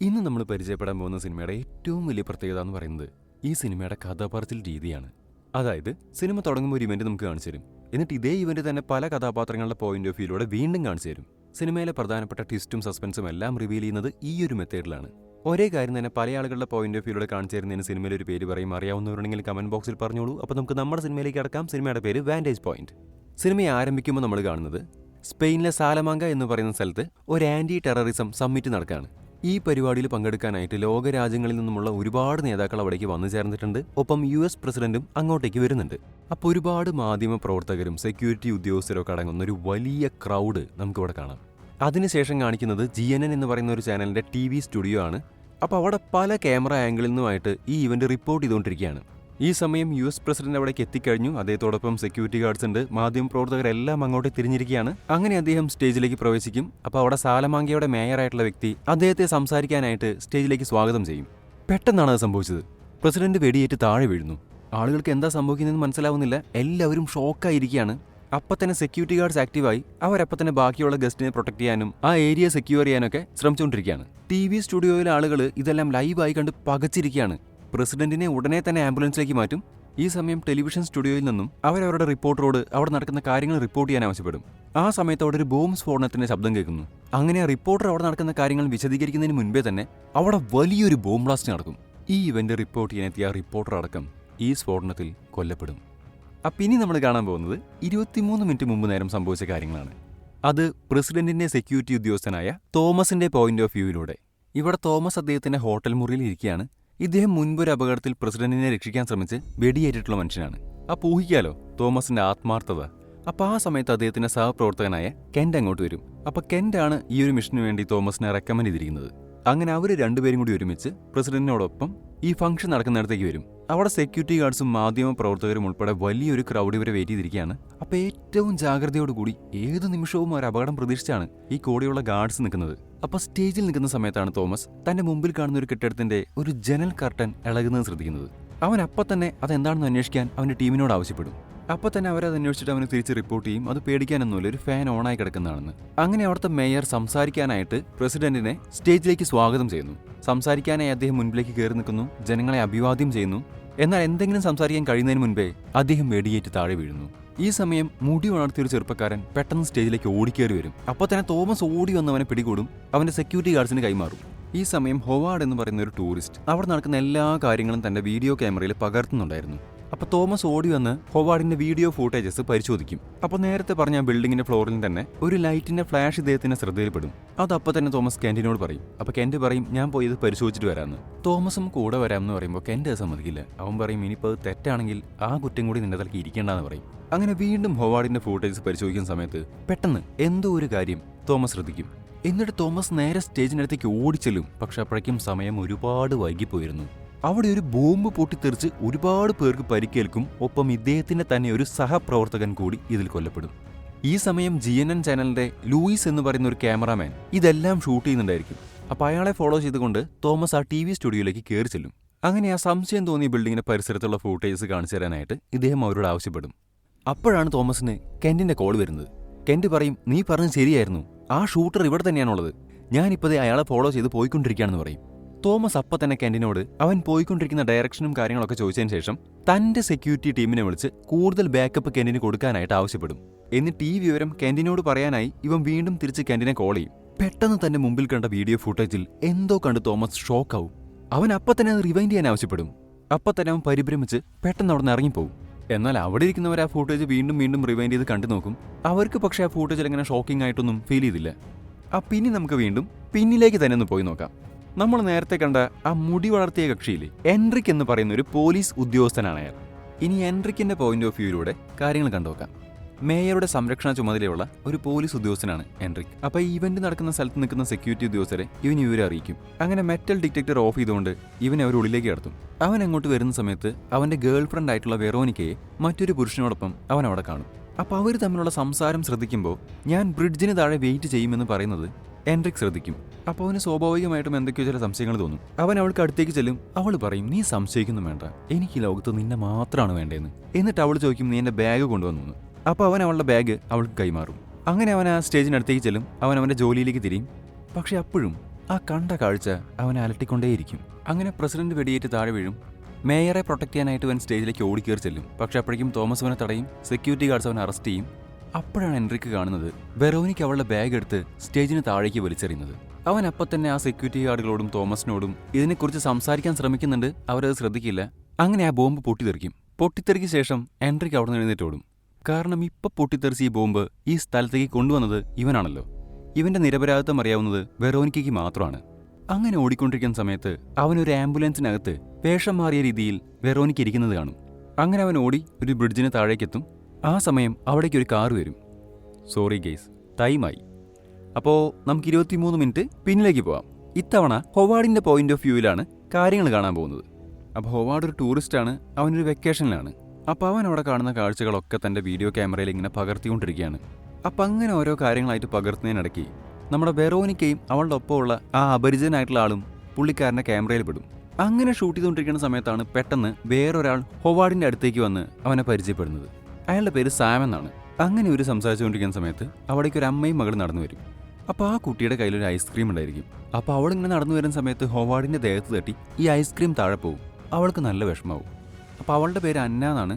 ഇന്ന് നമ്മൾ പരിചയപ്പെടാൻ പോകുന്ന സിനിമയുടെ ഏറ്റവും വലിയ പ്രത്യേകത എന്ന് പറയുന്നത് ഈ സിനിമയുടെ കഥാപാത്രത്തിൽ രീതിയാണ്. അതായത് സിനിമ തുടങ്ങുമ്പോൾ ഒരു ഇവന്റ് നമുക്ക് കാണിച്ചു തരും, എന്നിട്ട് ഇതേ ഇവന്റ് തന്നെ പല കഥാപാത്രങ്ങളുടെ പോയിന്റ് ഓഫ് വ്യൂയിലൂടെ വീണ്ടും കാണിച്ചു തരും. സിനിമയിലെ പ്രധാനപ്പെട്ട ട്വിസ്റ്റും സസ്പെൻസും എല്ലാം റിവീൽ ചെയ്യുന്നത് ഈ ഒരു മെത്തേഡിലാണ്. ഒരേ കാര്യം തന്നെ പല ആളുകളുടെ പോയിന്റ് ഓഫ് വ്യൂയിലൂടെ കാണിച്ചു തരുന്നതിന് സിനിമയിൽ ഒരു പേര് പറയും. അറിയാവുന്നവരുണ്ടെങ്കിൽ കമന്റ് ബോക്സിൽ പറഞ്ഞോളൂ. അപ്പോൾ നമുക്ക് നമ്മുടെ സിനിമയിലേക്ക് കടക്കാം. സിനിമയുടെ പേര് വാൻറ്റേജ് പോയിന്റ്. സിനിമ ആരംഭിക്കുമ്പോൾ നമ്മൾ കാണുന്നത് സ്പെയിനിലെ സാലമാങ്ക എന്ന് പറയുന്ന സ്ഥലത്ത് ഒരു ആന്റി ടെററിസം സമ്മിറ്റ് നടക്കുകയാണ്. ഈ പരിപാടിയിൽ പങ്കെടുക്കാനായിട്ട് ലോകരാജ്യങ്ങളിൽ നിന്നുമുള്ള ഒരുപാട് നേതാക്കൾ അവിടേക്ക് വന്നു ചേർന്നിട്ടുണ്ട്. ഒപ്പം US പ്രസിഡന്റും അങ്ങോട്ടേക്ക് വരുന്നുണ്ട്. അപ്പോൾ ഒരുപാട് മാധ്യമ പ്രവർത്തകരും സെക്യൂരിറ്റി ഉദ്യോഗസ്ഥരൊക്കെ അടങ്ങുന്ന ഒരു വലിയ ക്രൗഡ് നമുക്കിവിടെ കാണാം. അതിനുശേഷം കാണിക്കുന്നത് GNN എന്ന് പറയുന്ന ഒരു ചാനലിന്റെ TV സ്റ്റുഡിയോ ആണ്. അപ്പോൾ അവിടെ പല ക്യാമറ ആംഗിളിൽ നിന്നുമായിട്ട് ഈ ഇവന്റ് റിപ്പോർട്ട് ചെയ്തുകൊണ്ടിരിക്കുകയാണ്. ഈ സമയം US പ്രസിഡന്റ് അവിടേക്ക് എത്തിക്കഴിഞ്ഞു. അദ്ദേഹത്തോടൊപ്പം സെക്യൂരിറ്റി ഗാർഡ്സ് ഉണ്ട്. മാധ്യമപ്രവർത്തകരെല്ലാം അങ്ങോട്ട് തിരിഞ്ഞിരിക്കുകയാണ്. അങ്ങനെ അദ്ദേഹം സ്റ്റേജിലേക്ക് പ്രവേശിക്കും. അപ്പോൾ അവിടെ സാലമാങ്കയുടെ മേയറായിട്ടുള്ള വ്യക്തി അദ്ദേഹത്തെ സംസാരിക്കാനായിട്ട് സ്റ്റേജിലേക്ക് സ്വാഗതം ചെയ്യും. പെട്ടെന്നാണ് അത് സംഭവിച്ചത്. പ്രസിഡന്റ് വെടിയേറ്റ് താഴെ വീഴുന്നു. ആളുകൾക്ക് എന്താ സംഭവിക്കുന്നതെന്ന് മനസ്സിലാവുന്നില്ല. എല്ലാവരും ഷോക്കായിരിക്കുകയാണ്. അപ്പം തന്നെ സെക്യൂരിറ്റി ഗാർഡ്സ് ആക്റ്റീവായി അവരപ്പം തന്നെ ബാക്കിയുള്ള ഗസ്റ്റിനെ പ്രൊട്ടക്ട് ചെയ്യാനും ആ ഏരിയ സെക്യൂർ ചെയ്യാനൊക്കെ ശ്രമിച്ചുകൊണ്ടിരിക്കുകയാണ്. TV സ്റ്റുഡിയോയിലെ ആളുകൾ ഇതെല്ലാം ലൈവായി കണ്ട് പകച്ചിരിക്കുകയാണ്. പ്രസിഡന്റിനെ ഉടനെ തന്നെ ആംബുലൻസിലേക്ക് മാറ്റും. ഈ സമയം ടെലിവിഷൻ സ്റ്റുഡിയോയിൽ നിന്നും അവരവരുടെ റിപ്പോർട്ടറോട് അവിടെ നടക്കുന്ന കാര്യങ്ങൾ റിപ്പോർട്ട് ചെയ്യാൻ ആവശ്യപ്പെടും. ആ സമയത്ത് അവിടെ ഒരു ബോംബ് സ്ഫോടനത്തിന്റെ ശബ്ദം കേൾക്കുന്നു. അങ്ങനെ റിപ്പോർട്ടർ അവിടെ നടക്കുന്ന കാര്യങ്ങൾ വിശദീകരിക്കുന്നതിന് മുൻപേ തന്നെ അവിടെ വലിയൊരു ബോംബ് ബ്ലാസ്റ്റ് നടക്കും. ഈ ഇവന്റ് റിപ്പോർട്ട് ചെയ്യാനെത്തിയ റിപ്പോർട്ടർ അടക്കം ഈ സ്ഫോടനത്തിൽ കൊല്ലപ്പെടും. അപ്പം ഇനി നമ്മൾ കാണാൻ പോകുന്നത് 23 മിനിറ്റ് മുമ്പ് നേരം സംഭവിച്ച കാര്യങ്ങളാണ്. അത് പ്രസിഡന്റിന്റെ സെക്യൂരിറ്റി ഉദ്യോഗസ്ഥനായ തോമസിന്റെ പോയിന്റ് ഓഫ് വ്യൂയിലൂടെ. ഇവിടെ തോമസ് അദ്ദേഹത്തിന്റെ ഹോട്ടൽ മുറിയിൽ ഇരിക്കുകയാണ്. ഇദ്ദേഹം മുൻപൊരു അപകടത്തിൽ പ്രസിഡന്റിനെ രക്ഷിക്കാൻ ശ്രമിച്ച് വെടിയേറ്റിട്ടുള്ള മനുഷ്യനാണ്. അപ്പോൾ ഊഹിക്കാലോ തോമസിന്റെ ആത്മാർത്ഥത. അപ്പോൾ ആ സമയത്ത് അദ്ദേഹത്തിന്റെ സഹപ്രവർത്തകനായ കെന്റ് അങ്ങോട്ട് വരും. അപ്പോൾ കെന്റാണ് ഈ ഒരു മിഷന് വേണ്ടി തോമസിനെ റെക്കമെൻഡ് ചെയ്തിരിക്കുന്നത്. അങ്ങനെ അവർ രണ്ടുപേരും കൂടി ഒരുമിച്ച് പ്രസിഡന്റിനോടൊപ്പം ഈ ഫംഗ്ഷൻ നടക്കുന്നിടത്തേക്ക് വരും. അവിടെ സെക്യൂരിറ്റി ഗാർഡ്സും മാധ്യമ പ്രവർത്തകരും ഉൾപ്പെടെ വലിയൊരു ക്രൗഡ് ഇവരെ വെയിറ്റ് ചെയ്തിരിക്കുകയാണ്. അപ്പോൾ ഏറ്റവും ജാഗ്രതയോടുകൂടി ഏത് നിമിഷവും ഒരു അപകടം പ്രതീക്ഷിച്ചാണ് ഈ കൂടെയുള്ള ഗാർഡ്സ് നിൽക്കുന്നത്. അപ്പോൾ സ്റ്റേജിൽ നിൽക്കുന്ന സമയത്താണ് തോമസ് തന്റെ മുമ്പിൽ കാണുന്ന ഒരു കെട്ടിടത്തിന്റെ ഒരു ജനൽ കർട്ടൻ ഇളകുന്നത് ശ്രദ്ധിക്കുന്നത്. അവൻ അപ്പം തന്നെ അതെന്താണെന്ന് അന്വേഷിക്കാൻ അവന്റെ ടീമിനോട് ആവശ്യപ്പെടും. അപ്പോൾ തന്നെ അവരത് അന്വേഷിച്ചിട്ട് അവന് തിരിച്ച് റിപ്പോർട്ട് ചെയ്യും. അത് പേടിക്കാനൊന്നുമില്ല, ഒരു ഫാൻ ഓണായി കിടക്കുന്നതാണെന്ന്. അങ്ങനെ അവിടുത്തെ മേയർ സംസാരിക്കാനായിട്ട് പ്രസിഡന്റിനെ സ്റ്റേജിലേക്ക് സ്വാഗതം ചെയ്യുന്നു. സംസാരിക്കാനായി അദ്ദേഹം മുൻപിലേക്ക് കയറി നിൽക്കുന്നു, ജനങ്ങളെ അഭിവാദ്യം ചെയ്യുന്നു. എന്നാൽ എന്തെങ്കിലും സംസാരിക്കാൻ കഴിയുന്നതിന് മുൻപേ അദ്ദേഹം വെടിയേറ്റ് താഴെ വീഴുന്നു. ഈ സമയം മുടി വളർത്തിയൊരു ചെറുപ്പക്കാരൻ പെട്ടെന്ന് സ്റ്റേജിലേക്ക് ഓടിക്കേറി വരും. അപ്പോൾ തന്നെ തോമസ് ഓടി വന്ന് അവനെ പിടികൂടും, അവന്റെ സെക്യൂരിറ്റി ഗാർഡ്സിന് കൈമാറും. ഈ സമയം ഹൊവാർഡ് എന്ന് പറയുന്ന ഒരു ടൂറിസ്റ്റ് അവിടെ നടക്കുന്ന എല്ലാ കാര്യങ്ങളും തന്റെ വീഡിയോ ക്യാമറയിൽ പകർത്തുന്നുണ്ടായിരുന്നു. അപ്പോൾ തോമസ് ഓടി വന്ന് ഹൊവാർഡിന്റെ വീഡിയോ ഫൂട്ടേജസ് പരിശോധിക്കും. അപ്പോൾ നേരത്തെ പറഞ്ഞ ബിൽഡിങ്ങിന്റെ ഫ്ലോറിൽ തന്നെ ഒരു ലൈറ്റിന്റെ ഫ്ലാഷ് ഇദ്ദേഹത്തിന്റെ ശ്രദ്ധയിൽപ്പെടും. അതപ്പോൾ തന്നെ തോമസ് കെന്റിനോട് പറയും. അപ്പോൾ കെന്റ് പറയും, ഞാൻ പോയി ഇത് പരിശോധിച്ചിട്ട് വരാമെന്ന്. തോമസും കൂടെ വരാമെന്ന് പറയുമ്പോൾ കെന്റ് സമ്മതിക്കില്ല. അവൻ പറയും, ഇനിയിപ്പോൾ അത് തെറ്റാണെങ്കിൽ ആ കുറ്റം കൂടി നിന്റെ തലക്ക് ഇരിക്കേണ്ടെന്ന് പറയും. അങ്ങനെ വീണ്ടും ഹൊവാർഡിന്റെ ഫൂട്ടേജസ് പരിശോധിക്കുന്ന സമയത്ത് പെട്ടെന്ന് എന്തോ ഒരു കാര്യം തോമസ് ശ്രദ്ധിക്കും. എന്നിട്ട് തോമസ് നേരെ സ്റ്റേജിനടുത്തേക്ക് ഓടിച്ചെല്ലും. പക്ഷെ അപ്പോഴേക്കും സമയം ഒരുപാട് വൈകിപ്പോയിരുന്നു. അവിടെ ഒരു ബോംബ് പൊട്ടിത്തെറിച്ച് ഒരുപാട് പേർക്ക് പരിക്കേൽക്കും. ഒപ്പം ഇദ്ദേഹത്തിന്റെ തന്നെ ഒരു സഹപ്രവർത്തകൻ കൂടി ഇതിൽ കൊല്ലപ്പെടും. ഈ സമയം GNN ചാനലിന്റെ ലൂയിസ് എന്ന് പറയുന്ന ഒരു ക്യാമറാമാൻ ഇതെല്ലാം ഷൂട്ട് ചെയ്യുന്നുണ്ടായിരിക്കും. അപ്പോൾ അയാളെ ഫോളോ ചെയ്തുകൊണ്ട് തോമസ് ആ TV സ്റ്റുഡിയോയിലേക്ക് കയറി ചെല്ലും. അങ്ങനെ ആ സംശയം തോന്നിയ ബിൽഡിങ്ങിന്റെ പരിസരത്തുള്ള ഫൂട്ടേജസ് കാണിച്ചു തരാനായിട്ട് ഇദ്ദേഹം അവരോട് ആവശ്യപ്പെടും. അപ്പോഴാണ് തോമസിന് കെന്റിന്റെ കോൾ വരുന്നത്. കെന്റ് പറയും, നീ പറഞ്ഞത് ശരിയായിരുന്നു, ആ ഷൂട്ടർ ഇവിടെ തന്നെയാണുള്ളത്, ഞാനിപ്പതേ അയാളെ ഫോളോ ചെയ്ത് പോയിക്കൊണ്ടിരിക്കുകയാണെന്ന് പറയും. തോമസ് അപ്പം തന്നെ കെന്റിനോട് അവൻ പോയിക്കൊണ്ടിരിക്കുന്ന ഡയറക്ഷനും കാര്യങ്ങളൊക്കെ ചോദിച്ചതിന് ശേഷം തന്റെ സെക്യൂരിറ്റി ടീമിനെ വിളിച്ച് കൂടുതൽ ബാക്കപ്പ് കെന്റിന് കൊടുക്കാനായിട്ട് ആവശ്യപ്പെടും. എന്നിട്ട് ഈ വിവരം കെന്റിനോട് പറയാനായി ഇവൻ വീണ്ടും തിരിച്ച് കെന്റിനെ കോൾ ചെയ്യും. പെട്ടെന്ന് തന്റെ മുമ്പിൽ കണ്ട വീഡിയോ ഫുട്ടേജിൽ എന്തോ കണ്ട് തോമസ് ഷോക്കാവും. അവൻ അപ്പം തന്നെ അത് റിവൈൻഡ് ചെയ്യാൻ ആവശ്യപ്പെടും. അപ്പം തന്നെ അവൻ പരിഭ്രമിച്ച് പെട്ടെന്ന് അവിടെ നിന്ന് ഇറങ്ങിപ്പോവും. എന്നാൽ അവിടെ ഇരിക്കുന്നവർ ആ ഫൂട്ടേജ് വീണ്ടും വീണ്ടും റിവൈൻഡ് ചെയ്ത് കണ്ടു നോക്കും. അവർക്ക് പക്ഷേ ആ ഫൂട്ടേജിൽ അങ്ങനെ ഷോക്കിംഗ് ആയിട്ടൊന്നും ഫീൽ ചെയ്തില്ല. പിന്നെ നമുക്ക് വീണ്ടും പിന്നിലേക്ക് തന്നെ ഒന്ന് പോയി നോക്കാം. നമ്മൾ നേരത്തെ കണ്ട ആ മുടി വളർത്തിയ കക്ഷിയിൽ എൻറിക് എന്ന് പറയുന്ന ഒരു പോലീസ് ഉദ്യോഗസ്ഥനാണ് അയാൾ. ഇനി എൻറിക്കിന്റെ പോയിന്റ് ഓഫ് വ്യൂയിലൂടെ കാര്യങ്ങൾ കണ്ടുനോക്കാം. മേയറുടെ സംരക്ഷണ ചുമതലയുള്ള ഒരു പോലീസ് ഉദ്യോഗസ്ഥനാണ് എൻറിക്. അപ്പോൾ ഈ ഇവന്റ് നടക്കുന്ന സ്ഥലത്ത് നിൽക്കുന്ന സെക്യൂരിറ്റി ഉദ്യോഗസ്ഥരെ ഇവരെ അറിയിക്കും. അങ്ങനെ മെറ്റൽ ഡിറ്റക്ടർ ഓഫ് ചെയ്തുകൊണ്ട് ഇവനെ അവർ ഉള്ളിലേക്ക് കടത്തും. അവൻ അങ്ങോട്ട് വരുന്ന സമയത്ത് അവന്റെ ഗേൾ ഫ്രണ്ട് ആയിട്ടുള്ള വെറോനിക്കയെ മറ്റൊരു പുരുഷനോടൊപ്പം അവൻ അവിടെ കാണും. അപ്പോൾ അവർ തമ്മിലുള്ള സംസാരം ശ്രദ്ധിക്കുമ്പോൾ ഞാൻ ബ്രിഡ്ജിന് താഴെ വെയിറ്റ് ചെയ്യുമെന്ന് പറയുന്നത് എൻറിക് ശ്രദ്ധിക്കും. അപ്പോൾ അവന് സ്വാഭാവികമായിട്ടും എന്തൊക്കെയോ ചില സംശയങ്ങൾ തോന്നും. അവൻ അവൾക്ക് അടുത്തേക്ക് ചെല്ലും. അവൾ പറയും, നീ സംശയിക്കുന്നു വേണ്ട, എനിക്ക് ഈ ലോകത്ത് നിന്നെ മാത്രമാണ് വേണ്ടതെന്ന്. എന്നിട്ട് അവൾ ചോദിക്കും, നീ എൻ്റെ ബാഗ് കൊണ്ടുവന്നു. അപ്പോൾ അവൻ അവളുടെ ബാഗ് അവൾക്ക് കൈമാറും. അങ്ങനെ അവൻ ആ സ്റ്റേജിനടുത്തേക്ക് ചെല്ലും. അവൻ അവൻ്റെ ജോലിയിലേക്ക് തിരിയും. പക്ഷെ അപ്പോഴും ആ കണ്ട കാഴ്ച അവനെ അലട്ടിക്കൊണ്ടേയിരിക്കും. അങ്ങനെ പ്രസിഡന്റ് വെടിയേറ്റ് താഴെ വീഴും. മേയറെ പ്രൊട്ടക്ട് ചെയ്യാനായിട്ട് അവൻ സ്റ്റേജിലേക്ക് ഓടിക്കേറി ചെല്ലും. പക്ഷെ അപ്പോഴേക്കും തോമസ് അവനെ തടയും. സെക്യൂരിറ്റി ഗാർഡ്സ് അവനെ അറസ്റ്റ് ചെയ്യും. അപ്പോഴാണ് എൻട്രിക്ക് കാണുന്നത് വെറോനിക്ക അവളുടെ ബാഗ് എടുത്ത് സ്റ്റേജിന് താഴേക്ക് വലിച്ചെറിയുന്നത്. അവൻ അപ്പം തന്നെ ആ സെക്യൂരിറ്റി ഗാർഡുകളോടും തോമസിനോടും ഇതിനെക്കുറിച്ച് സംസാരിക്കാൻ ശ്രമിക്കുന്നുണ്ട്. അവരത് ശ്രദ്ധിക്കില്ല. അങ്ങനെ ആ ബോംബ് പൊട്ടിത്തെറിക്കും. പൊട്ടിത്തെറിക്ക് ശേഷം എൻട്രിക്ക് അവിടെ നിന്ന് എഴുന്നേറ്റോടും. കാരണം ഇപ്പൊ പൊട്ടിത്തെറിച്ച് ഈ ബോംബ് ഈ സ്ഥലത്തേക്ക് കൊണ്ടുവന്നത് ഇവനാണല്ലോ. ഇവന്റെ നിരപരാധിത്വം അറിയാവുന്നത് വെറോനിക്കയ്ക്ക് മാത്രമാണ്. അങ്ങനെ ഓടിക്കൊണ്ടിരിക്കുന്ന സമയത്ത് അവനൊരു ആംബുലൻസിനകത്ത് വേഷം മാറിയ രീതിയിൽ വെറോനിക്ക ഇരിക്കുന്നത് കാണും. അങ്ങനെ അവൻ ഓടി ഒരു ബ്രിഡ്ജിന് താഴേക്കെത്തും. ആ സമയം അവിടേക്ക് ഒരു കാർ വരും. സോറി ഗെയ്സ്, ടൈമായി. അപ്പോൾ നമുക്ക് 23 മിനിറ്റ് പിന്നിലേക്ക് പോവാം. ഇത്തവണ ഹൊവാർഡിന്റെ പോയിന്റ് ഓഫ് വ്യൂവിലാണ് കാര്യങ്ങൾ കാണാൻ പോകുന്നത്. അപ്പോൾ ഹൊവാർഡ് ഒരു ടൂറിസ്റ്റാണ്, അവനൊരു വെക്കേഷനിലാണ്. അപ്പോൾ അവൻ അവിടെ കാണുന്ന കാഴ്ചകളൊക്കെ തൻ്റെ വീഡിയോ ക്യാമറയിൽ ഇങ്ങനെ പകർത്തിക്കൊണ്ടിരിക്കുകയാണ്. അപ്പം അങ്ങനെ ഓരോ കാര്യങ്ങളായിട്ട് പകർത്തുന്നതിനിടയ്ക്ക് നമ്മുടെ വെറോനിക്കയും അവളുടെ ഒപ്പമുള്ള ആ അപരിചിതനായിട്ടുള്ള ആളും പുള്ളിക്കാരൻ്റെ ക്യാമറയിൽ പെടും. അങ്ങനെ ഷൂട്ട് ചെയ്തുകൊണ്ടിരിക്കുന്ന സമയത്താണ് പെട്ടെന്ന് വേറൊരാൾ ഹൊവാർഡിൻ്റെ അടുത്തേക്ക് വന്ന് അവനെ പരിചയപ്പെടുന്നത്. അയാളുടെ പേര് സാം എന്നാണ്. അങ്ങനെ ഒരു സംസാരിച്ചുകൊണ്ടിരിക്കുന്ന സമയത്ത് അവിടേക്ക് ഒരു അമ്മയും മകളും നടന്നു വരും. അപ്പോൾ ആ കുട്ടിയുടെ കയ്യിലൊരു ഐസ്ക്രീം ഉണ്ടായിരിക്കും. അപ്പോൾ അവളിങ്ങനെ നടന്നു വരുന്ന സമയത്ത് ഹൊവാർഡിൻ്റെ ദേഹത്ത് തട്ടി ഈ ഐസ്ക്രീം താഴെ പോവും. അവൾക്ക് നല്ല വിഷമാവും. അപ്പോൾ അവളുടെ പേര് അന്ന എന്നാണ്.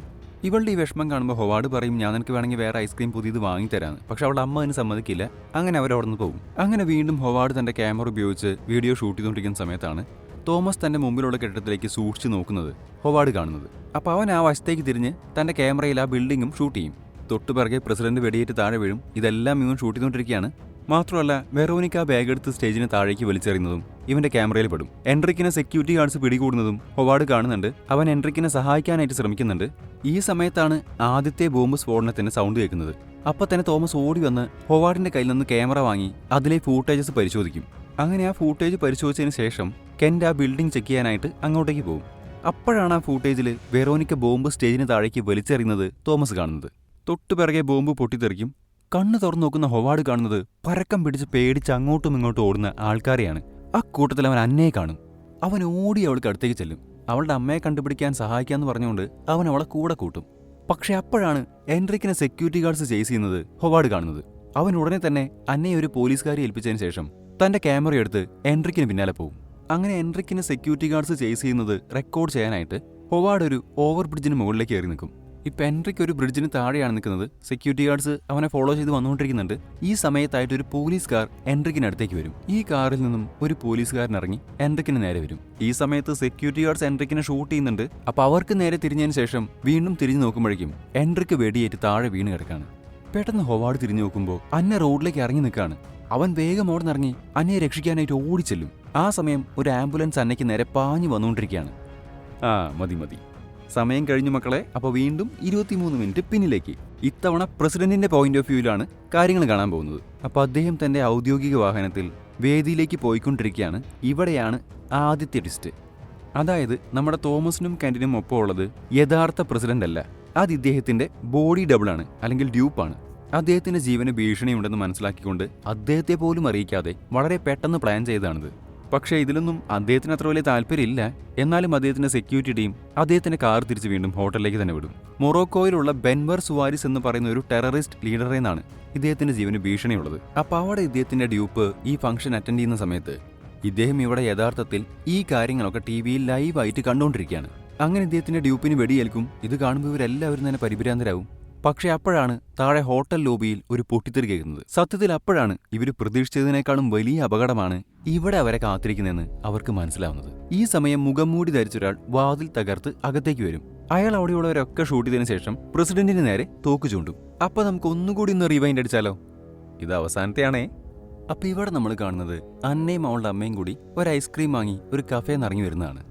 ഇവളുടെ ഈ വിഷമം കാണുമ്പോൾ ഹൊവാർഡ് പറയും, ഞാൻ നിനക്ക് വേണമെങ്കിൽ വേറെ ഐസ്ക്രീം പുതിയത് വാങ്ങിത്തരാന്ന്. പക്ഷെ അവളുടെ അമ്മ അതിന് സമ്മതിക്കില്ല. അങ്ങനെ അവരവിടെ നിന്ന് പോകും. അങ്ങനെ വീണ്ടും ഹൊവാർഡ് തൻ്റെ ക്യാമറ ഉപയോഗിച്ച് വീഡിയോ ഷൂട്ട് ചെയ്തുകൊണ്ടിരിക്കുന്ന സമയത്താണ് തോമസ് തൻ്റെ മുമ്പിലുള്ള കെട്ടിടത്തിലേക്ക് സൂക്ഷിച്ചു നോക്കുന്നത് ഹൊവാർഡ് കാണുന്നത്. അപ്പോൾ അവൻ ആ വശത്തേക്ക് തിരിഞ്ഞ് തൻ്റെ ക്യാമറയിൽ ആ ബിൽഡിങ്ങും ഷൂട്ട് ചെയ്യും. തൊട്ടുപിറകെ പ്രസിഡന്റ് വെടിയേറ്റ് താഴെ വീഴും. ഇതെല്ലാം ഇവൻ ഷൂട്ട് ചെയ്തുകൊണ്ടിരിക്കുകയാണ്. മാത്രമല്ല വെറോനിക്ക ബാഗ് എടുത്ത് സ്റ്റേജിന് താഴേക്ക് വലിച്ചെറിയുന്നതും ഇവന്റെ ക്യാമറയിൽ പെടും. എൻട്രിക്കിനെ സെക്യൂരിറ്റി ഗാർഡ്സ് പിടികൂടുന്നതും ഹൊവാർഡ് കാണുന്നുണ്ട്. അവൻ എൻട്രിക്കിനെ സഹായിക്കാനായിട്ട് ശ്രമിക്കുന്നുണ്ട്. ഈ സമയത്താണ് ആദ്യത്തെ ബോംബ് സ്ഫോടനത്തിന്റെ സൗണ്ട് കേൾക്കുന്നത്. അപ്പൊ തന്നെ തോമസ് ഓടി വന്ന് ഹൊവാർഡിന്റെ കയ്യിൽ നിന്ന് ക്യാമറ വാങ്ങി അതിലെ ഫൂട്ടേജസ് പരിശോധിക്കും. അങ്ങനെ ആ ഫൂട്ടേജ് പരിശോധിച്ചതിന് ശേഷം കെന്റ് ആ ബിൽഡിംഗ് ചെക്ക് ചെയ്യാനായിട്ട് അങ്ങോട്ടേക്ക് പോകും. അപ്പോഴാണ് ആ ഫൂട്ടേജിൽ വെറോനിക്ക ബോംബ് സ്റ്റേജിന് താഴേക്ക് വലിച്ചെറിയുന്നത് തോമസ് കാണുന്നത്. തൊട്ടുപിറകെ ബോംബ് പൊട്ടിത്തെറിക്കും. കണ്ണ് തുറന്നു നോക്കുന്ന ഹൊവാർഡ് കാണുന്നത് പരക്കം പിടിച്ച് പേടിച്ച് അങ്ങോട്ടും ഇങ്ങോട്ടും ഓടുന്ന ആൾക്കാരെയാണ്. ആ കൂട്ടത്തിൽ അവൻ അന്നയെ കാണും. അവൻ ഓടി അവൾക്ക് അടുത്തേക്ക് ചെല്ലും. അവളുടെ അമ്മയെ കണ്ടുപിടിക്കാൻ സഹായിക്കാന്ന് പറഞ്ഞുകൊണ്ട് അവൻ അവളെ കൂടെ കൂട്ടും. പക്ഷെ അപ്പോഴാണ് എൻട്രിക്കിനെ സെക്യൂരിറ്റി ഗാർഡ്സ് ചേസ് ചെയ്യുന്നത് ഹൊവാർഡ് കാണുന്നത്. അവൻ ഉടനെ തന്നെ അന്നയെ ഒരു പോലീസുകാരെ ഏൽപ്പിച്ചതിന് ശേഷം തന്റെ ക്യാമറ എടുത്ത് എൻട്രിക്കിന് പിന്നാലെ പോകും. അങ്ങനെ എൻട്രിക്കിനെ സെക്യൂരിറ്റി ഗാർഡ്സ് ചേസ് ചെയ്യുന്നത് റെക്കോർഡ് ചെയ്യാനായിട്ട് ഹൊവാർഡ് ഒരു ഓവർ ബ്രിഡ്ജിന് മുകളിലേക്ക് കയറി നിൽക്കും. ഇപ്പം എൻട്രിക്ക് ഒരു ബ്രിഡ്ജിന് താഴെയാണ് നിൽക്കുന്നത്. സെക്യൂരിറ്റി ഗാർഡ്സ് അവനെ ഫോളോ ചെയ്ത് വന്നുകൊണ്ടിരിക്കുന്നുണ്ട്. ഈ സമയത്തായിട്ട് ഒരു പോലീസ് കാർ എൻട്രിക്കിന് അടുത്തേക്ക് വരും. ഈ കാറിൽ നിന്നും ഒരു പോലീസുകാരൻ ഇറങ്ങി എൻട്രിക്കിന് നേരെ വരും. ഈ സമയത്ത് സെക്യൂരിറ്റി ഗാർഡ്സ് എൻട്രിക്കിനെ ഷൂട്ട് ചെയ്യുന്നുണ്ട്. അപ്പോൾ അവർക്ക് നേരെ തിരിഞ്ഞതിന് ശേഷം വീണ്ടും തിരിഞ്ഞു നോക്കുമ്പോഴേക്കും എൻട്രിക്ക് വെടിയേറ്റ് താഴെ വീണ് കിടക്കാണ്. പെട്ടെന്ന് ഹൊവാർഡ് തിരിഞ്ഞു നോക്കുമ്പോൾ അന്ന റോഡിലേക്ക് ഇറങ്ങി നിൽക്കുകയാണ്. അവൻ വേഗം ഓടുന്നിറങ്ങി അന്നയെ രക്ഷിക്കാനായിട്ട് ഓടിച്ചെല്ലും. ആ സമയം ഒരു ആംബുലൻസ് അന്നയ്ക്ക് നേരെ പാഞ്ഞു വന്നുകൊണ്ടിരിക്കുകയാണ്. മതി സമയം കഴിഞ്ഞു മക്കളെ. അപ്പോൾ വീണ്ടും 23 മിനിറ്റ് പിന്നിലേക്ക്. ഇത്തവണ പ്രസിഡന്റിന്റെ പോയിന്റ് ഓഫ് വ്യൂവിലാണ് കാര്യങ്ങൾ കാണാൻ പോകുന്നത്. അപ്പോൾ അദ്ദേഹം തന്റെ ഔദ്യോഗിക വാഹനത്തിൽ വേദിയിലേക്ക് പോയിക്കൊണ്ടിരിക്കുകയാണ്. ഇവിടെയാണ് ആദ്യത്തെ ട്വിസ്റ്റ്. അതായത് നമ്മുടെ തോമസിനും കെന്റിനും ഒപ്പമുള്ളത് യഥാർത്ഥ പ്രസിഡന്റ് അല്ല, അത് ഇദ്ദേഹത്തിന്റെ ബോഡി ഡബിളാണ്, അല്ലെങ്കിൽ ഡ്യൂപ്പാണ്. അദ്ദേഹത്തിന്റെ ജീവന് ഭീഷണിയുണ്ടെന്ന് മനസ്സിലാക്കിക്കൊണ്ട് അദ്ദേഹത്തെ പോലും അറിയിക്കാതെ വളരെ പെട്ടെന്ന് പ്ലാൻ ചെയ്തതാണിത്. പക്ഷേ ഇതിലൊന്നും അദ്ദേഹത്തിന് അത്ര വലിയ താല്പര്യമില്ല. എന്നാലും അദ്ദേഹത്തിന്റെ സെക്യൂരിറ്റി ടീം അദ്ദേഹത്തിന്റെ കാർ തിരിച്ച് വീണ്ടും ഹോട്ടലിലേക്ക് തന്നെ വിടും. മൊറോക്കോയിലുള്ള ബെൻവർ സുവാരിസ് എന്ന് പറയുന്ന ഒരു ടെററിസ്റ്റ് ലീഡറിൽ നിന്നാണ് ഇദ്ദേഹത്തിന്റെ ജീവന് ഭീഷണിയുള്ളത്. അപ്പോൾ അവിടെ ഇദ്ദേഹത്തിന്റെ ഡ്യൂപ്പ് ഈ ഫംഗ്ഷൻ അറ്റൻഡ് ചെയ്യുന്ന സമയത്ത് ഇദ്ദേഹം ഇവിടെ യഥാർത്ഥത്തിൽ ഈ കാര്യങ്ങളൊക്കെ TV-യിൽ ലൈവായിട്ട് കണ്ടുകൊണ്ടിരിക്കുകയാണ്. അങ്ങനെ ഇദ്ദേഹത്തിന്റെ ഡ്യൂപ്പിന് വെടിയേൽക്കും. ഇത് കാണുമ്പോൾ ഇവരെല്ലാവരും തന്നെ പരിഭ്രാന്തരാകും. പക്ഷെ അപ്പോഴാണ് താഴെ ഹോട്ടൽ ലോബിയിൽ ഒരു പൊട്ടിത്തെറി കേൾക്കുന്നത്. സത്യത്തിൽ അപ്പോഴാണ് ഇവർ പ്രതീക്ഷിച്ചതിനേക്കാളും വലിയ അപകടമാണ് ഇവിടെ അവരെ കാത്തിരിക്കുന്നതെന്ന് അവർക്ക് മനസ്സിലാവുന്നത്. ഈ സമയം മുഖംമൂടി ധരിച്ചൊരാൾ വാതിൽ തകർത്ത് അകത്തേക്ക് വരും. അയാൾ അവിടെയുള്ളവരൊക്കെ ഷൂട്ട് ചെയ്തതിനു ശേഷം പ്രസിഡന്റിന് നേരെ തോക്ക് ചൂണ്ടും. അപ്പൊ നമുക്ക് ഒന്നുകൂടി ഒന്ന് റിവൈൻഡ് അടിച്ചാലോ? ഇത് അവസാനത്തെയാണേ. അപ്പൊ ഇവിടെ നമ്മൾ കാണുന്നത് അന്നയും അവളുടെ അമ്മയും കൂടി ഒരു ഐസ്ക്രീം വാങ്ങി ഒരു കഫേന്ന് ഇറങ്ങി വരുന്നതാണ്.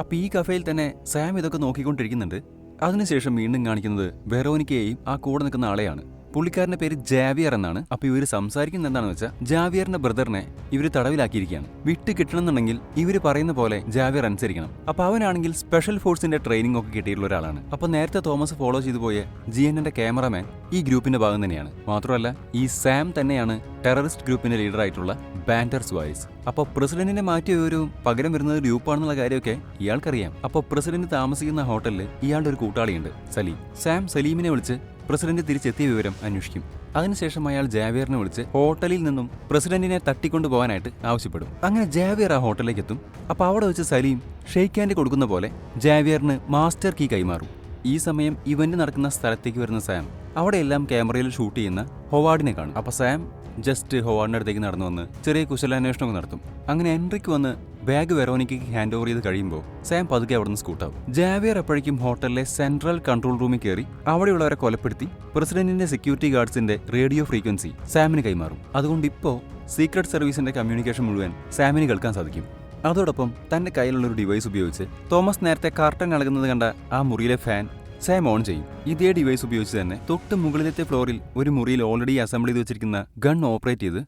അപ്പൊ ഈ കഫേയിൽ തന്നെ സാം ഇതൊക്കെ നോക്കിക്കൊണ്ടിരിക്കുന്നുണ്ട്. അതിനുശേഷം വീണ്ടും കാണിക്കുന്നത് വെറോനിക്കയെയും ആ കൂടെ നിൽക്കുന്ന ആളെയാണ്. പുള്ളിക്കാരന്റെ പേര് ജാവിയർ എന്നാണ്. അപ്പൊ ഇവര് സംസാരിക്കുന്നത് എന്താണെന്ന് വെച്ചാൽ ജാവിയറിന്റെ ബ്രദറിനെ ഇവര് തടവിലാക്കിയിരിക്കുകയാണ്. വിട്ട് കിട്ടണമെന്നുണ്ടെങ്കിൽ ഇവര് പറയുന്ന പോലെ ജാവിയർ അനുസരിക്കണം. അപ്പൊ അവനാണെങ്കിൽ സ്പെഷ്യൽ ഫോഴ്സിന്റെ ട്രെയിനിങ് ഒക്കെ കിട്ടിയിട്ടുള്ള ഒരാളാണ്. അപ്പൊ നേരത്തെ തോമസ് ഫോളോ ചെയ്തു പോയ GNന്റെ ക്യാമറമാൻ ഈ ഗ്രൂപ്പിന്റെ ഭാഗം തന്നെയാണ്. മാത്രമല്ല ഈ സാം തന്നെയാണ് ടെററിസ്റ്റ് ഗ്രൂപ്പിന്റെ ലീഡറായിട്ടുള്ള ബാൻഡർ സുവാരിസ്. അപ്പോൾ പ്രസിഡന്റിനെ മാറ്റിയ ഒരു പകരം വരുന്നത് ഗ്രൂപ്പാണെന്നുള്ള കാര്യമൊക്കെ ഇയാൾക്കറിയാം. അപ്പോൾ പ്രസിഡന്റ് താമസിക്കുന്ന ഹോട്ടലിൽ ഇയാളുടെ ഒരു കൂട്ടാളിയുണ്ട്, സലീം. സാം സലീമിനെ വിളിച്ച് പ്രസിഡന്റ് തിരിച്ചെത്തിയ വിവരം അന്വേഷിക്കും. അതിനുശേഷം അയാൾ ജാവിയറിനെ വിളിച്ച് ഹോട്ടലിൽ നിന്നും പ്രസിഡന്റിനെ തട്ടിക്കൊണ്ടുപോകാനായിട്ട് ആവശ്യപ്പെടും. അങ്ങനെ ജാവിയർ ആ ഹോട്ടലിലേക്ക് എത്തും. അപ്പോൾ അവിടെ വെച്ച് സലീം ഷെയ്ക്ക് ഹാൻഡ് കൊടുക്കുന്ന പോലെ ജാവിയറിന് മാസ്റ്റർ കീ കൈമാറും. ഈ സമയം ഇവന്റ് നടക്കുന്ന സ്ഥലത്തേക്ക് വരുന്ന സാം അവിടെയെല്ലാം ക്യാമറയിൽ ഷൂട്ട് ചെയ്യുന്ന ഹൊവാർഡിനെ കാണും. അപ്പോൾ സാം ജസ്റ്റ് ഹൊവാർഡിന്റെ അടുത്തേക്ക് നടന്നു വന്ന് ചെറിയ കുശലാന്വേഷണമൊക്കെ നടത്തും. അങ്ങനെ എൻട്രിക്ക് വന്ന് ബാഗ് വെറോനിക്കയ്ക്ക് ഹാൻഡ് ഓവർ ചെയ്ത് കഴിയുമ്പോൾ സാം പതുക്കെ അവിടെ നിന്ന് സ്കൂട്ടാവും. ജാവിയർ അപ്പോഴേക്കും ഹോട്ടലിലെ സെൻട്രൽ കൺട്രോൾ റൂമിൽ കയറി അവിടെയുള്ളവരെ കൊലപ്പെടുത്തി പ്രസിഡന്റിന്റെ സെക്യൂരിറ്റി ഗാർഡ്സിന്റെ റേഡിയോ ഫ്രീക്വൻസി സാമിന് കൈമാറും. അതുകൊണ്ട് ഇപ്പോൾ സീക്രട്ട് സർവീസിന്റെ കമ്മ്യൂണിക്കേഷൻ മുഴുവൻ സാമിന് കേൾക്കാൻ സാധിക്കും. അതോടൊപ്പം തന്റെ കയ്യിലുള്ള ഒരു ഡിവൈസ് ഉപയോഗിച്ച് തോമസ് നേരത്തെ കർട്ടൻ ഇളകുന്നത് കണ്ട ആ മുറിയിലെ ഫാൻ സാം ഓൺ ചെയ്യും. ഇതേ ഡിവൈസ് ഉപയോഗിച്ച് തന്നെ തൊട്ട് മുകളിലത്തെ ഫ്ലോറിൽ ഒരു മുറിയിൽ ഓൾറെഡി അസംബിൾ ചെയ്ത് വെച്ചിരിക്കുന്ന ഗൺ ഓപ്പറേറ്റ് ചെയ്ത്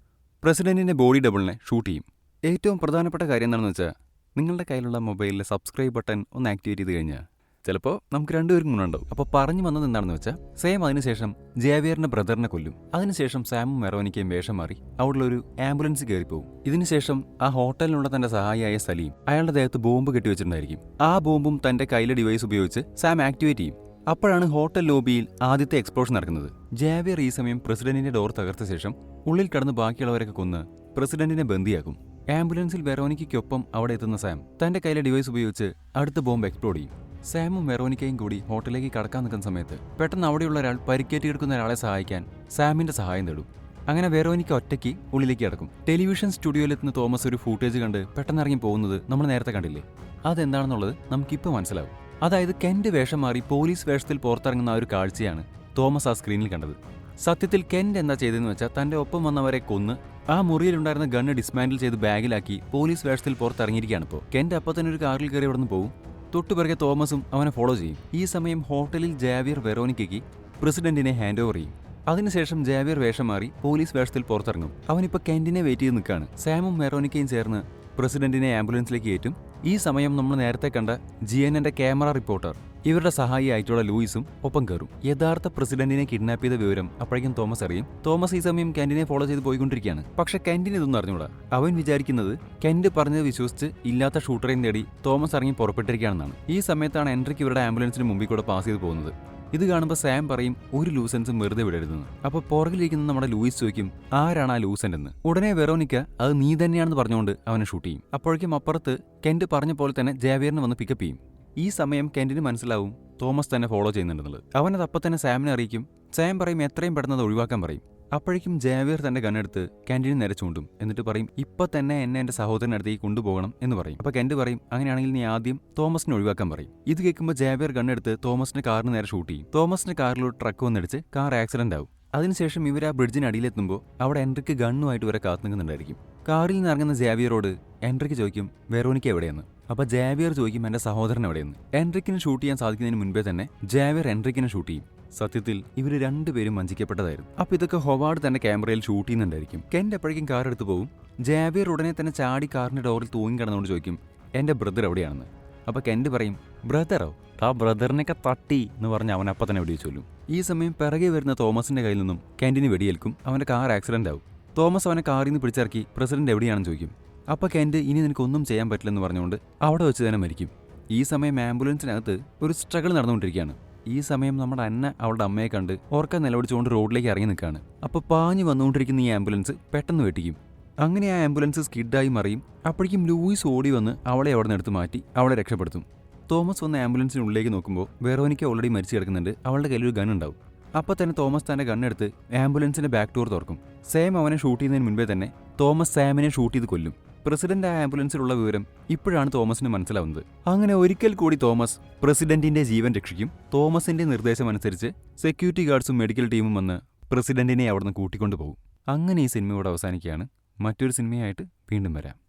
പ്രസിഡന്റിന്റെ ബോഡി ഡബിളിനെ ഷൂട്ട് ചെയ്യും. ഏറ്റവും പ്രധാനപ്പെട്ട കാര്യം എന്താണെന്ന് വെച്ചാൽ നിങ്ങളുടെ കയ്യിലുള്ള മൊബൈലിലെ സബ്സ്ക്രൈബ് ബട്ടൺ ഒന്ന് ആക്ടിവേറ്റ് ചെയ്ത് കഴിഞ്ഞാൽ ചിലപ്പോൾ നമുക്ക് രണ്ടുപേർക്കും ഗുണമുണ്ടാവും. അപ്പോൾ പറഞ്ഞു വന്നത് എന്താണെന്ന് വെച്ചാൽ സാം അതിനുശേഷം ജാവിയറിന്റെ ബ്രദറിനെ കൊല്ലും. അതിനുശേഷം സാമും വെറോനിക്കയും വേഷം മാറി അവിടെയുള്ള ഒരു ആംബുലൻസ് കയറിപ്പോവും. ഇതിനുശേഷം ആ ഹോട്ടലിനുള്ള തന്റെ സഹായിയായ സലീം അയാളുടെ ദേഹത്ത് ബോംബ് കെട്ടിവെച്ചിട്ടുണ്ടായിരിക്കും. ആ ബോംബും തന്റെ കയ്യിലെ ഡിവൈസ് ഉപയോഗിച്ച് സാം ആക്ടിവേറ്റ് ചെയ്യും. അപ്പോഴാണ് ഹോട്ടൽ ലോബിയിൽ ആദ്യത്തെ എക്സ്പ്ലോഷൻ നടക്കുന്നത്. ജാവിയർ ഈ സമയം പ്രസിഡന്റിന്റെ ഡോർ തകർത്ത ശേഷം ഉള്ളിൽ കടന്ന് ബാക്കിയുള്ളവരൊക്കെ കൊന്ന് പ്രസിഡന്റിനെ ബന്ദിയാക്കും. ആംബുലൻസിൽ വെറോനിക്കയ്ക്കൊപ്പം അവിടെ എത്തുന്ന സാം തന്റെ കയ്യിലെ ഡിവൈസ് ഉപയോഗിച്ച് അടുത്ത ബോംബ് എക്സ്പ്ലോഡ് ചെയ്യും. സാമും വെറോനിക്കയും കൂടി ഹോട്ടലിലേക്ക് കടക്കാൻ നിൽക്കുന്ന സമയത്ത് പെട്ടെന്ന് അവിടെയുള്ള ഒരാൾ പരിക്കേറ്റ് കിടക്കുന്ന ഒരാളെ സഹായിക്കാൻ സാമിന്റെ സഹായം തേടും. അങ്ങനെ വെറോനിക്ക ഒറ്റയ്ക്ക് ഉള്ളിലേക്ക് കിടക്കും. ടെലിവിഷൻ സ്റ്റുഡിയോയിലെത്തുന്ന തോമസ് ഒരു ഫൂട്ടേജ് കണ്ട് പെട്ടെന്ന് ഇറങ്ങി പോകുന്നത് നമ്മൾ നേരത്തെ കണ്ടില്ലേ? അതെന്താണെന്നുള്ളത് നമുക്കിപ്പോൾ മനസ്സിലാവും. അതായത് കെന്റ് വേഷം മാറി പോലീസ് വേഷത്തിൽ പുറത്തിറങ്ങുന്ന ആ ഒരു കാഴ്ചയാണ് തോമസ് ആ സ്ക്രീനിൽ കണ്ടത്. സത്യത്തിൽ കെന്റ് എന്താ ചെയ്തതെന്ന് വെച്ചാൽ തന്റെ ഒപ്പം വന്നവരെ കൊന്ന് ആ മുറിയിലുണ്ടായിരുന്ന ഗണ്ണ് ഡിസ്മാൻഡിൽ ചെയ്ത് ബാഗിലാക്കി പോലീസ് വേഷത്തിൽ പുറത്തിറങ്ങിയിരിക്കുകയാണ്. ഇപ്പോൾ കെന്റ് അപ്പോൾ തന്നെ ഒരു കാറിൽ കയറി അവിടെ നിന്ന് പോകും. തൊട്ടുപിറകെ തോമസും അവനെ ഫോളോ ചെയ്യും. ഈ സമയം ഹോട്ടലിൽ ജാവിയർ വെറോനിക്കയ്ക്ക് പ്രസിഡന്റിനെ ഹാൻഡ് ഓവർ ചെയ്യും. അതിനുശേഷം ജാവിയർ വേഷം മാറി പോലീസ് വേഷത്തിൽ പുറത്തിറങ്ങും. അവനിപ്പോൾ കെന്റിനെ വെയിറ്റ് ചെയ്ത് നിൽക്കുകയാണ്. സാമും വെറോനിക്കയും ചേർന്ന് പ്രസിഡന്റിനെ ആംബുലൻസിലേക്ക് കയറ്റും. ഈ സമയം നമ്മൾ നേരത്തെ കണ്ട GNNന്റെ ക്യാമറ റിപ്പോർട്ടർ ഇവരുടെ സഹായിയായിട്ടുള്ള ലൂയിസും ഒപ്പം കയറും. യഥാർത്ഥ പ്രസിഡന്റിനെ കിഡ്നാപ്പ് ചെയ്ത വിവരം അപ്പോഴേക്കും തോമസ് അറിയും. തോമസ് ഈ സമയം കെന്റിനെ ഫോളോ ചെയ്ത് പോയിക്കൊണ്ടിരിക്കുകയാണ്. പക്ഷെ കെന്റിന് ഇതൊന്നും അറിഞ്ഞൂടാ. അവൻ വിചാരിക്കുന്നത് കെന്റ് പറഞ്ഞത് വിശ്വസിച്ച് ഇല്ലാത്ത ഷൂട്ടറേയും തേടി തോമസ് ഇറങ്ങി പുറപ്പെട്ടിരിക്കുകയാണെന്നാണ്. ഈ സമയത്താണ് എൻട്രിക്ക് ഇവരുടെ ആംബുലൻസിന് മുമ്പിൽ കൂടെ പാസ് ചെയ്ത് പോകുന്നത്. ഇത് കാണുമ്പോൾ സാം പറയും ഒരു ലൂസൻസും വെറുതെ വിടരുതെന്ന്. അപ്പോൾ പുറകിലിരിക്കുന്ന നമ്മുടെ ലൂയിസ് ചോദിക്കും ആരാണ് ആ ലൂസൻ്റ് എന്ന്. ഉടനെ വെറോനിക്ക അത് നീ തന്നെയാണെന്ന് പറഞ്ഞുകൊണ്ട് അവനെ ഷൂട്ട് ചെയ്യും. അപ്പോഴേക്കും അപ്പുറത്ത് കെന്റ് പറഞ്ഞ പോലെ തന്നെ ജാവിയറിനെ വന്ന് പിക്കപ്പ് ചെയ്യും. ഈ സമയം കെന്റിന് മനസ്സിലാവും തോമസ് തന്നെ ഫോളോ ചെയ്യുന്നുണ്ടെന്നുള്ളത്. അവനത് അപ്പം തന്നെ സാമിനെ അറിയിക്കും. സാം പറയും എത്രയും പെട്ടെന്ന് അത് ഒഴിവാക്കാൻ പറയും. അപ്പോഴേക്കും ജാവിയർ തന്റെ ഗണ്ണെടുത്ത് കെന്റിന് നേരെ ചൂണ്ടും. എന്നിട്ട് പറയും ഇപ്പൊ തന്നെ എന്നെ എന്റെ സഹോദരനടുത്തേക്ക് കൊണ്ടുപോകണം എന്ന് പറയും. അപ്പൊ കെന്റ് പറയും അങ്ങനെയാണെങ്കിൽ നീ ആദ്യം തോമസിനെ ഒഴിവാക്കാൻ പറയും. ഇത് കേൾക്കുമ്പോൾ ജാവിയർ ഗണ്ണെടുത്ത് തോമസിന്റെ കാറിന് നേരെ ഷൂട്ട് ചെയ്യും. തോമസിന്റെ കാറിലൊരു ട്രക്ക് വന്നിടിച്ച് കാർ ആക്സിഡന്റ് ആവും. അതിനുശേഷം ഇവർ ആ ബ്രിഡ്ജിന് അടിയിലെത്തുമ്പോൾ അവിടെ എൻട്രിക്ക് ഗണ്ണുമായിട്ട് ഇവരെ കാത്തു നിൽക്കുന്നുണ്ടായിരിക്കും. കാറിൽ നിന്ന് ഇറങ്ങുന്ന ജാവിയറോട് എൻട്രിക്ക് ചോദിക്കും വെറോനിക്ക എവിടെയെന്ന്. അപ്പൊ ജാവിയർ ചോദിക്കും എന്റെ സഹോദരൻ എവിടെയെന്ന്. എൻട്രിക്കിന് ഷൂട്ട് ചെയ്യാൻ സാധിക്കുന്നതിന് മുൻപേ തന്നെ ജാവിയർ എൻട്രിക്കിനെ ഷൂട്ട് ചെയ്യും. സത്യത്തിൽ ഇവർ രണ്ടുപേരും വഞ്ചിക്കപ്പെട്ടതായിരുന്നു. അപ്പൊ ഇതൊക്കെ ഹൊവാർഡ് തന്റെ ക്യാമറയിൽ ഷൂട്ട് ചെയ്യുന്നുണ്ടായിരിക്കും. കെന്റ് എപ്പോഴേക്കും കാർ എടുത്ത് പോകും. ജാവിയർ ഉടനെ തന്നെ ചാടി കാറിന്റെ ഡോറിൽ തൂങ്ങി കിടന്നുകൊണ്ട് ചോദിക്കും എന്റെ ബ്രദർ എവിടെയാണെന്ന്. അപ്പൊ കെന്റ് പറയും ബ്രദറോ? ആ ബ്രദറിനൊക്കെ തട്ടി എന്ന് പറഞ്ഞ് അവൻ അപ്പം തന്നെ വെടിവെച്ച് കൊല്ലും. ഈ സമയം പിറകെ വരുന്ന തോമസിന്റെ കയ്യിൽ നിന്നും കെന്റിന് വെടിയേൽക്കും. അവന്റെ കാർ ആക്സിഡന്റ് ആവും. തോമസ് അവനെ കാറിൽ നിന്ന് പിടിച്ചിറക്കി പ്രസിഡന്റ് എവിടെയാണെന്ന് ചോദിക്കും. അപ്പൊ കെന്റ് ഇനി നിനക്കൊന്നും ചെയ്യാൻ പറ്റില്ലെന്ന് പറഞ്ഞുകൊണ്ട് അവിടെ വെച്ച് തന്നെ മരിക്കും. ഈ സമയം ആംബുലൻസിനകത്ത് ഒരു സ്ട്രഗിൾ നടന്നുകൊണ്ടിരിക്കുകയാണ്. ഈ സമയം നമ്മുടെ അന്ന അവളുടെ അമ്മയെ കണ്ട് ഓർക്കാൻ നിലവിളിച്ചുകൊണ്ട് റോഡിലേക്ക് ഇറങ്ങി നിൽക്കുകയാണ്. അപ്പോൾ പാഞ്ഞു വന്നുകൊണ്ടിരിക്കുന്ന ഈ ആംബുലൻസ് പെട്ടെന്ന് വെട്ടിക്കും. അങ്ങനെ ആ ആംബുലൻസ് സ്കിഡായി മറിയും. അപ്പോഴേക്കും ലൂയിസ് ഓടി വന്ന് അവളെ അവിടെ നിന്ന് എടുത്ത് മാറ്റി അവളെ രക്ഷപ്പെടുത്തും. തോമസ് വന്ന് ആംബുലൻസിനുള്ളിലേക്ക് നോക്കുമ്പോൾ വെറോനിക്ക ഓൾറെഡി മരിച്ചു കിടക്കുന്നുണ്ട്. അവളുടെ കയ്യിൽ ഒരു ഗൺ ഉണ്ടാവും. അപ്പോൾ തന്നെ തോമസ് തന്റെ ഗണ്ണെടുത്ത് ആംബുലൻസിന്റെ ബാക്ക് ഡോർ തുറക്കും. സാം അവനെ ഷൂട്ട് ചെയ്യുന്നതിന് മുൻപേ തന്നെ തോമസ് സാമിനെ ഷൂട്ട് ചെയ്ത് കൊല്ലും. പ്രസിഡന്റ് ആ ആംബുലൻസിലുള്ള വിവരം ഇപ്പോഴാണ് തോമസിന് മനസ്സിലാവുന്നത്. അങ്ങനെ ഒരിക്കൽ കൂടി തോമസ് പ്രസിഡന്റിന്റെ ജീവൻ രക്ഷിക്കും. തോമസിന്റെ നിർദ്ദേശമനുസരിച്ച് സെക്യൂരിറ്റി ഗാർഡ്സും മെഡിക്കൽ ടീമും വന്ന് പ്രസിഡന്റിനെ അവിടുന്ന് കൂട്ടിക്കൊണ്ടുപോകും. അങ്ങനെ ഈ സിനിമയോട് അവസാനിക്കുകയാണ്. മറ്റൊരു സിനിമയായിട്ട് വീണ്ടും വരാം.